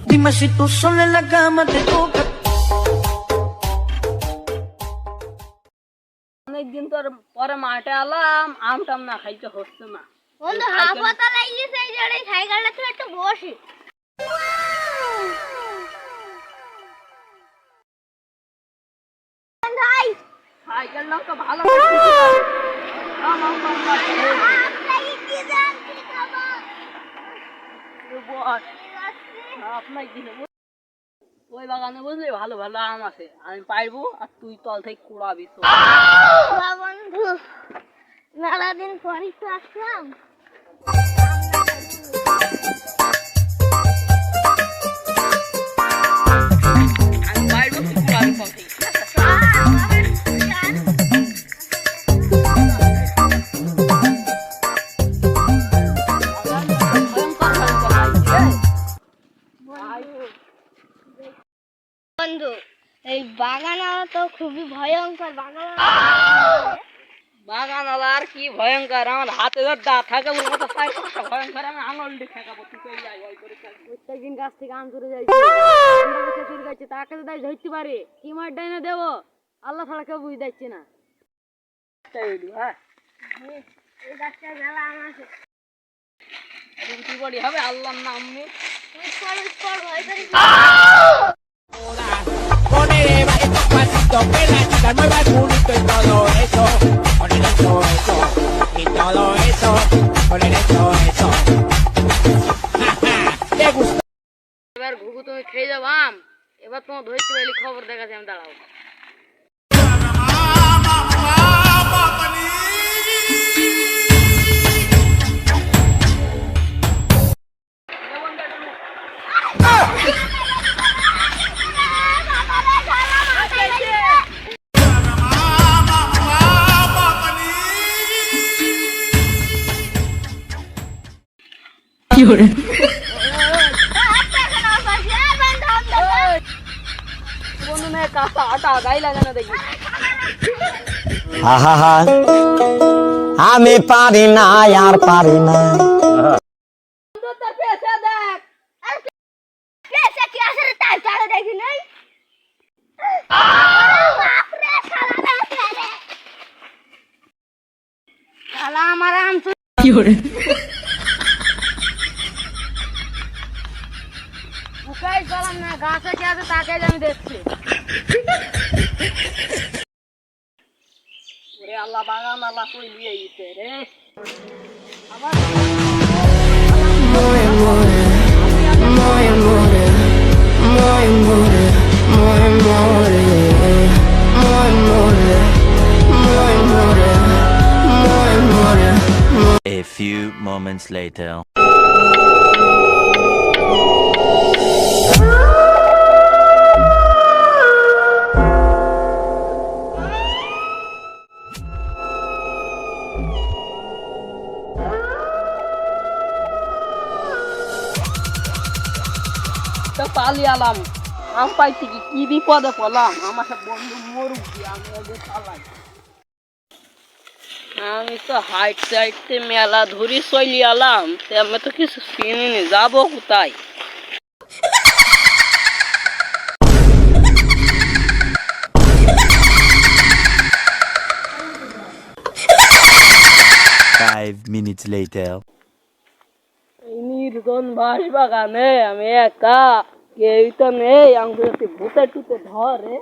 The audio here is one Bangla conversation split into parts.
Dime si tú sola en la cama te toca. অনেকদিন তোর পরে মাঠে এলাম, আম টাম না খাইতে হচ্ছে না। বন্ধু হাফাতা লাগিয়েছে এই যে এই সাইকেলটা থেকে একটু বসি। ভাই সাইকেলটা তো ভালো আপনাকে কি দাম কি খাবার? আপনার কি ওই বাগানে বুঝলি ভালো ভালো আম আছে, আমি পাইবো আর তুই তল থেকে কুড়াবি। বন্ধু মেলাদিন পরই তো আসলাম। আমি পাইবো তুই কুড়াবি তল থেকে। বন্ধু এই বাগান তো খুবই ভয়ঙ্কর বাগান। বাগান আর কি ভয়ঙ্কর, আমার হাতে ধর দাঁত থাকে ওর মতো ভয়ঙ্কর, আমি আঙুল দিয়ে ঠেকাবো। তুই কই যাই ওই করে প্রত্যেকদিন গাছ থেকে আম চুরি যাইছে, শ্বশুর গাছে তাকে তো তাই ধরতে পারে, কি মার ডাইনা দেবো আল্লাহ ছাড়া কেউ বুঝতে পারছে না। হ্যাঁ এই গাছটা মেলা আম আছে। কি করি হবে আল্লাহর নাম নিয়ে। ভয় করি Ponele estos pasitos que la chica mueva el culito y todo eso. Ponele todo eso y todo eso. Ponele todo eso. Ja, ja, ¿te gustó? এবার ঘুঘু তুমি খেয়ে যাবো আম, এবার তোমার ধরতে পারলে খবর দেখাচ্ছি আমি, দাঁড়াও। বন্ধু নে কাঁচা আটা গাই লাগে না দেখি। আহা আমি পারি না আর পারি না। তোর পেছে দেখ, পেছে কি আছে রে তাই চালে দেখি নাই। বাপ রে শালা রে শালা আমার আম কি করে বুকাই চলাম না, গাছে কি আছে তাকে আমি দেখছি। ওরে আল্লাহ, বাগান আল্লাহ কই দিয়ে গেছে রে। আবার A few moments later. পালি আলাম আম পাইছি, কি বিপদে পড়লাম। আমার সব বন্ধু মরুক দিয়ে আমি ওদের চালাই। আমি তো হাইটতে হাইটতে মেলা ধরি চলি আলাম, আমি তো কিছু চিনিনি, যাবো কোথায়? 5 minutes later. এই নির্জন বাঁশ বাগানে আমি একা, কেউ তো নেই, আমাকে যদি ভূতে টুতে ধরে।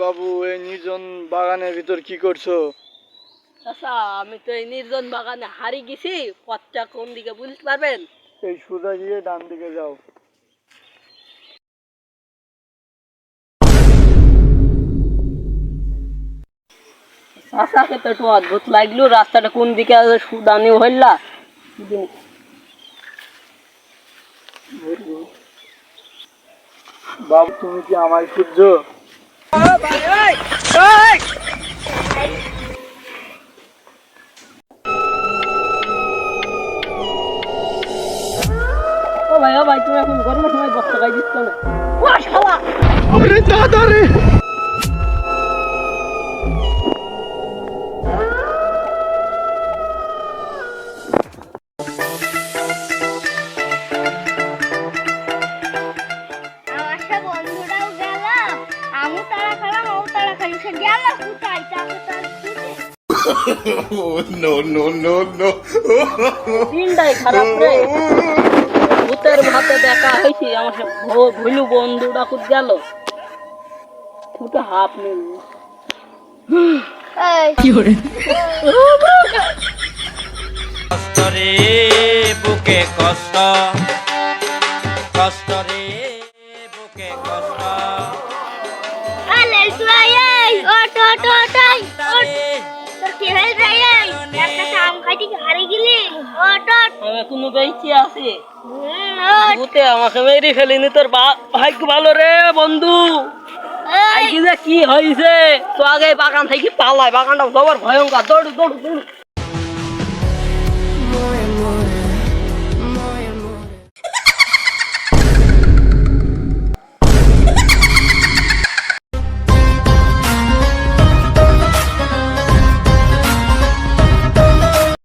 বাবু, এই নির্জন বাগানের ভিতর কি করছো? আচ্ছা, আমি তো এই নির্জন বাগানে হারিয়ে গেছি, পথটা কোন দিকে বুঝতে পারবেন? এই সোজা গিয়ে ডান দিকে যাও। আচ্ছা, তো একটু অদ্ভুত লাগলো, রাস্তাটা কোন দিকে আছে সুদানি হইলা। বাবু, তুমি কি আমায় খুঁজছো? ভাই তুমি এখন গরমের সময় বস্তা খাই দিচ্ছ না ও শালা আরে দাদা রে আমার সব বন্ধুরাও গেল আমু তারা খেলাম ও তারা খেলি সে গেল কোথায় তাকে তার দিনটাই খারাপ রে ভূতের ভাতে দেখা হয়েছে আমার সব ভুলু বন্ধুরা খুব গেল ফুটে হাফ নেই কষ্ট রে বুকে কষ্ট কষ্ট রে বুকে কষ্ট আলে তুই এই ওট ওট ওট ওট তোর কি হয়ে যায় এই একটা আম খাইতে হারিয়ে গেলি ওট ওট আমি এখনো বেঁচে আছি ওট ভূতে আমাকে মেরে ফেলিনি তোর ভাগ্য ভালো রে বন্ধু এই কি হয়েছে তো আগে বাগান থেকে পালায় বাগানটা সবার ভয়ঙ্কর দৌড় দৌড় দৌড়